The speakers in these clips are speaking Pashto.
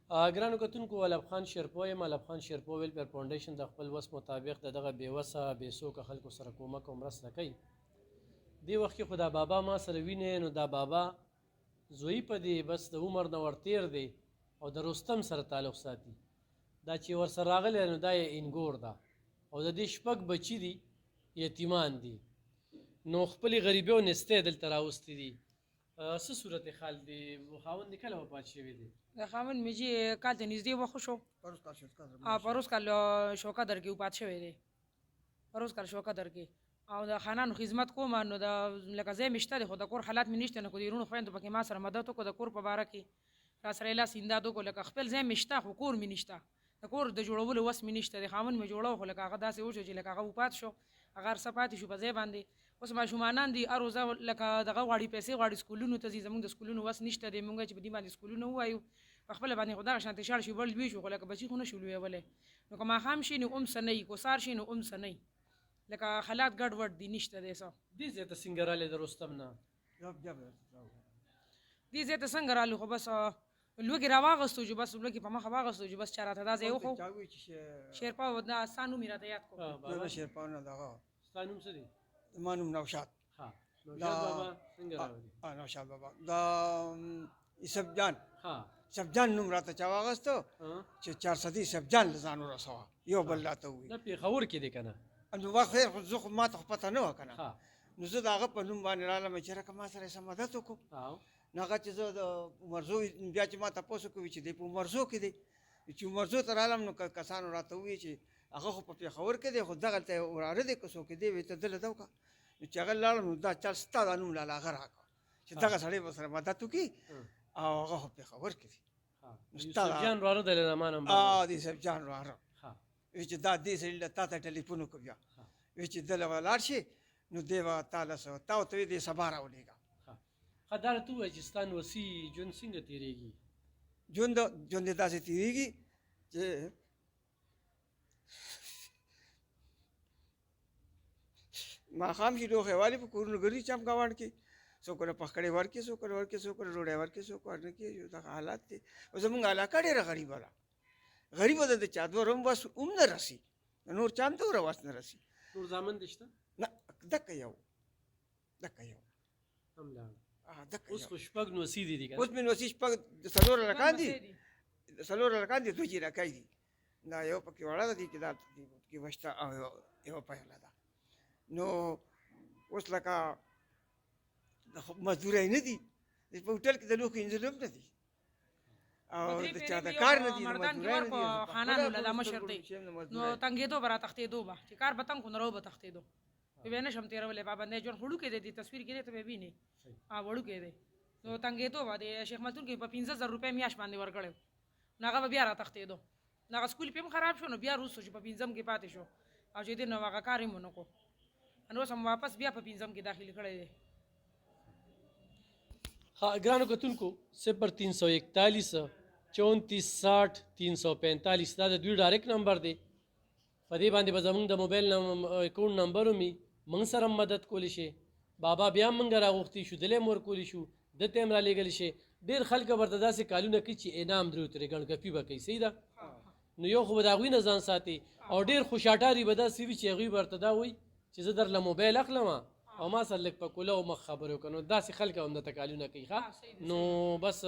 ګرانو کتونکو علب خان شیرپو یم. علب خان شیرپو ویلفیر فاونډیشن د خپل وس مطابق د دغه بېوسه بېڅوکه خلکو سره کومک او مرسته کوي. دې وخت کې خو دا بابا ما سره وینې، نو دا بابا زوی په دې بس د عمر نه ورتېر دی او د رستم سره تعلق ساتي. دا چې ورسره راغلی نو دا یې انګور ده او د دې شپږ بچي دي یتیمان دي، نو خپلې غریبۍ او نستۍ دلته راوستي دي. څه صورت حال دی؟ خاوند دې کله وفات شوی دی؟ د خاوند مې چې کال ته نږدې وخت شو، پروس کال شوکه در کې وفات شوی دی. پروس کال شوکه در کې او د خانانو خدمت کوم، نو د لکه ځای مې شته دی، خو د کور حالات مې نشته، نو که د وروڼو خویندو پکې ما سره مدد وکړو د کور په باره کې، را سره یې لاس امداد وکړو. لکه خپل ځای مې شته خو کور مې نشته، د کور د جوړولو وس مې نشته. د خاوند مې جوړو خو لکه هغه داسې وشو چې لکه هغه وفات شو، هغه هر څه پاتې شو په ځای باندې. اوس ماشومانان دي هر روزه لکه دغه غواړي پیسې غواړي سکولونو ته ځي، زموږ د سکولونو وس نشته دی، مونږ چې په دې باندې سکولونه ووایو په خپله باندې خو دغه شانتې شاړ شي بل لوی شو، خو لکه بچي خو نه شو لویولی. نو که ماښام شي نو څه نه وي، که سهار شي نو څه نه وي، لکه حالات ګډ وډ دي، نشته دی څه. دې ځای ته څنګه رالی د رستم نه؟ دې ځای ته څنګه رالو، خو بس لوږې راواغستو چې بس لوږې په مخه واغستو چې بس چا راته دا ځای وښو. شیرپا دا ستا نوم یې راته یاد کړو. شیرپا نه دغه ستا نوم څه دی؟ زما نوم نوشاد. نوشاد بابا څنګه راغلی؟ نوشاد بابا دا یوسف جان نوم راته چا واغستو چې 400 یوسف جان له ځان ورسوه، یو بل راته ووایي. دا پېښور کې دی که نه؟ نو وخت خیر خو زه خو ما ته خو پته نه وه که نه، نو زه د هغه په نوم باندې رالم چې راکه ما سره یې څه مدد وکړو. نو هغه چې زه د عمرزو بیا چې ما تپوس وکوي چې دی په عمرزو کې دی، چې عمرزو ته رالم نو کسانو راته ووایي چې هغه خو په پېښور کې دی، خو دغلته وراره دی که څوک دی وایي ته دله ده وکړه. نو چې هغه لاړم نو دا چا ستا دا نوم لاله هغه راکړه چې دغه سړی به سره مدد وکړي او هغه خو پېښور کې دی. یوسف جان وراره دی له ما نمبر؟ د یوسف جان وراره وایي چې دا دې سړي له تا ته ټلیفون وکړو، بیا وایي چې دله به لاړ شي نو دی به تا ورته وایي دی سبا راولېږه. ښه دا راته ووایه چې ستا نوسي ژوند څنګه تېرېږي؟ ژوند یې داسې تېرېږي چې ماښام شي ډوښۍ والي په کورونو ګرځي چمکاوڼ کې، څوک ورله پخکړې ورکړي، څوک ورله ورکړي، څوک ورله ډوډۍ ورکړي، څوک ورنه کړي. دغه حالات دی. او زموږ علاقه ډېره غریبه ده، غریبه ده، د چادر هم وس هم نه رسي، نور چا هم ته وره وس نه رسي. نور زامن دې شته؟ نه دکه یو هم لاړه. اوس خو شپږ نوسي دي که نه؟ اوس مې نوسي شپږ څلور هلکان دي، څلور هلکان دي، دوه جیرکۍ دي. دا یو پکې وړه ده چې دا پکې وشته او یوه پیغله ده. نو اوس لکه مزدورۍ نه دي، په هوټل کې د لوښو انځور هم نه دي او د چا د کار نه دي، د مزدورۍ نه دي. خانانو له دا مشر دی نو تنګېدو به را تښتېدو به چې کار به تنګ خو نه رو به تښتېدو، بیا نه شم تېرولی. پابندی ژوند وړوکی دی، د تصویر کې دی ته به وینې وړوکی دی، نو تنګېدو به د شیخ ملتون کې په 15,000 روپۍ میاشت باندې ورکړی، نو هغه به بیا را تښتېدو. نو هغه سکول پې هم خراب شو، نو بیا وروسته چې په 15 کې پاتې شو او چې دی نو هغه کار یې ونه کړو، نو اوس هم واپس بیا په 15 کې داخل کړی دی. ګرانو کتونکو 0341 34 60 345 دا د دوی ډایرکټ نمبر دی. په دې باندې به زموږ د موبایل اکاونټ نمبر ومي، موږ سره هم مدد کولی شي. بابا بیا هم موږ راغوښتي شو، دلی هم ورکولی شو، ده ته هم رالیږلی شي. ډېر خلک ورته داسې کالونه کوي چې انعام درې ورته ګڼګپي به کوي. صحیح ده؟ نو یو خو به د هغوی نه ځان ساتي او ډېر خوشاټاري به داسې وي چې هغوی به ورته دا وایي چې زه درله موبایل اخلم او ما سره لږ په کوله او مخ خبرې وکړه. نو داسې خلک هم درته کالونه کوي. نو بس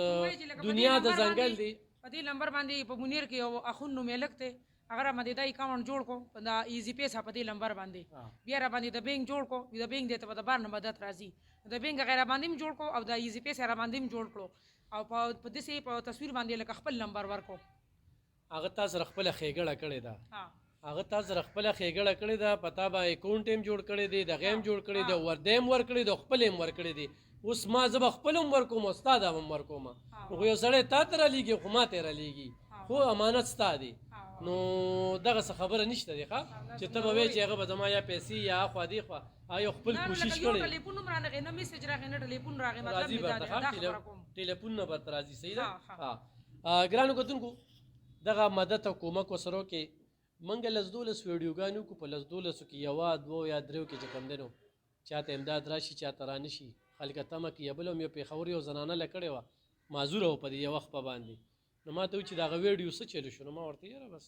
دنیا د ځنګل دی. په دې نمبر باندې په منیر کې یو اخون نوم یې لږ دی، هغه را باندې دا اکاونټ جوړ کړو دا ایزي پیسه په دې نمبر باندې، بیا را باندې د بینک جوړ کړو، د بینک دی ته به د بار نه مدد راځي، د بینک هغې را باندې هم جوړ کړو او د ایزي پیسه را باندې هم جوړ کړو او په داسې په تصویر باندې لکه خپل نمبر ورکړو. هغه تا سره خپله ښېګړه کړې ده، هغه تا سره خپله ښېګړه کړې ده، په تا به اکاونټ هم جوړ کړی دی، دغې هم جوړ کړی دی، ورده هم ورکړی دی، خپل هم ورکړی دی. اوس ما زه به خپل هم ورکوم او ستا دا هم ورکوم، خو یو سړی تا ته رالیږي خو ما ته یې رالیږي، خو امانت ستا دی. نو دغه څه خبره نشته دی ښه چې ته به وایې چې هغه به زما یا پیسې یا اخوا دېخوا یو خپل کوشش کړی ټلیفون هم رانغی، نه میسج راغی نه ټلیفون راغی، راځي به ټلیفون نه به راځي. صحیح ده؟ ګرانو کتونکو دغه مدد او کومک ورسره وکړئ. موږ 10-12 ویډیوګانې وکړو، په 10-12 کې یوه دوو یا دریو کې چې کوم دی نو چاته امداد راشي چاته رانه شي، خلک تمه کوي. بل هم یو پېښور یو زنانه له کړې وه معذوره وه په دې یو وخت په باندې، نو ما ته وایي چې د هغه ویډیو څه چلو شو. نو ما ورته یاره بس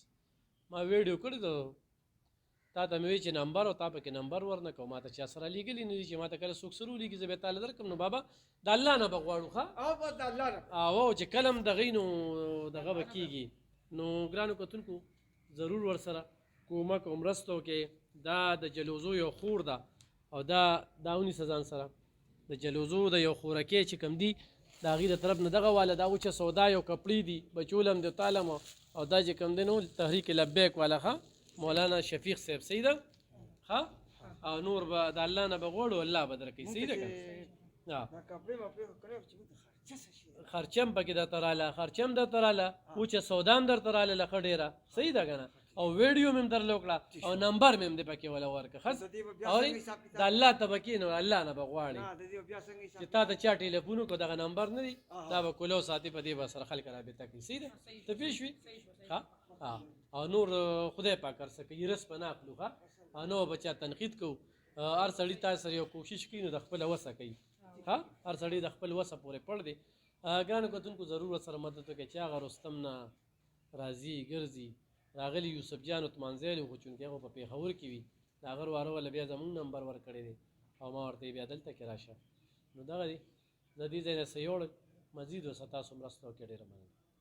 ما ویډیو کړی د تا ته مې وایي چې نمبر او تا پکې نمبر ورنه کوم ما ته چا سره لیږلي نه دي چې ما ته کله څوک سره ولیږي زه به یې تاله درکړم. نو بابا د الله نه به غواړو ښه بس د الله نه او چې کله هم دغې نو دغه به کېږي. نو ګرانو کتونکو ضرور ورسره کومک او مرستو کې دا د جلوزو یو خور ده او دا ونیسه ځان سره د جلوزو د یو خورکې چې کوم دي د هغې د طرف نه دغه والا دا وچه سودا یو کپړې دي بچولم د تالم او دا چې کوم دی نو تحریک لبیک والا ښه مولانا شفیق صاحب صحیح ده ښه او نور به د الله نه به غواړو الله به درکوي صحیح ده که خرچم پکې درته راله خرچم درته راله وچه سودا هم درته راله ښه ډېره صحیح ده که نه او ویډیو مې هم درله وکړه او نمبر مې هم دې پکې وله ورکړه ښه اورې د الله ته به کښېنو الله نه به غواړې چې تا ته چا ټلیفون وکړو دغه نمبر نه دی دا به کلو ساتي په دې به سره خلک رابطه کوي صحیح ده ته پوه شوې او نور خدای پاک هر څه کوي رس به نه اخلو ښه او نو به چا تنقید کوو هر سړي تا سره یو کوشش کوي نو د خپله وسه کوي ها هر سړی د خپل وسه پورې پړ دی. ګرانو کتونکو ضرور ورسره مدد وکړئ چې هغه رستم نه راځي ګرځي راغلي یوسف جان عثمانزی خو چونکې هغه په پېښور کې وي د هغه واره والا بیا زمونږ نمبر ورکړی دی او ما ورته بیا دلته کې راشه نو دغه دی د دې ځای نه څه یوړ مزید ورسره تاسو مرسته وکړئ ډېره مننه.